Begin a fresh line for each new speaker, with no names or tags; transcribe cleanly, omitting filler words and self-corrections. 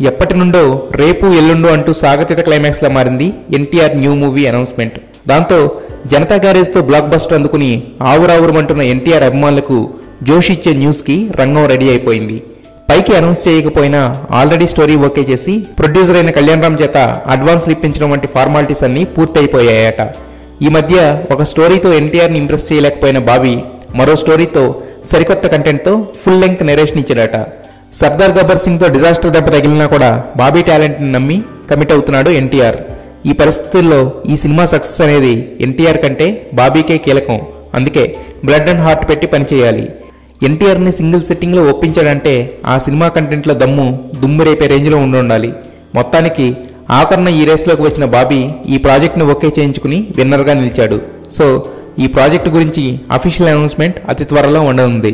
ఎప్పటి నుండో రేపు ఎల్లుండు అంటూ సాగతిత క్లైమాక్స్ లా మారింది ఎన్టీఆర్ న్యూ మూవీ అనౌన్స్మెంట్. దాంతో జనతా గ్యారేజ్ తో బ్లాక్ బస్టర్ అందుకుని ఆవురావురమంటున్న ఎన్టీఆర్ అభిమానులకు జోష్ ఇచ్చే న్యూస్ కి రంగం రెడీ అయిపోయింది. పైకి అనౌన్స్ చేయకపోయినా ఆల్రెడీ స్టోరీ ఓకే చేసి ప్రొడ్యూసర్ అయిన కళ్యాణ్ రామ్ చేత అడ్వాన్స్లు ఇప్పించడం వంటి ఫార్మాలిటీస్ అన్ని పూర్తయిపోయాయట. ఈ మధ్య ఒక స్టోరీతో ఎన్టీఆర్ ని ఇంప్రెస్ చేయలేకపోయిన బాబీ మరో స్టోరీతో సరికొత్త కంటెంట్ తో ఫుల్ లెంగ్త్ నెరేషన్ ఇచ్చాడట. సర్దార్ గబ్బర్ సింగ్ తో డిజాస్టర్ దెబ్బ తగిలినా కూడా బాబీ టాలెంట్ ని నమ్మి కమిట్ అవుతున్నాడు ఎన్టీఆర్. ఈ పరిస్థితుల్లో ఈ సినిమా సక్సెస్ అనేది ఎన్టీఆర్ కంటే బాబీకే కీలకం. అందుకే బ్లడ్ అండ్ హార్ట్ పెట్టి పనిచేయాలి. ఎన్టీఆర్ ని సింగిల్ సెట్టింగ్ లో ఒప్పించాడంటే ఆ సినిమా కంటెంట్ లో దుమ్ము రేపే రేంజ్ లో ఉండాలి. మొత్తానికి ఆఖరణ ఈ రేస్లోకి వచ్చిన బాబీ ఈ ప్రాజెక్ట్ ను ఓకే చేయించుకుని విన్నర్ గా నిలిచాడు. సో ఈ ప్రాజెక్ట్ గురించి అఫీషియల్ అనౌన్స్మెంట్ అతి త్వరలో ఉండనుంది.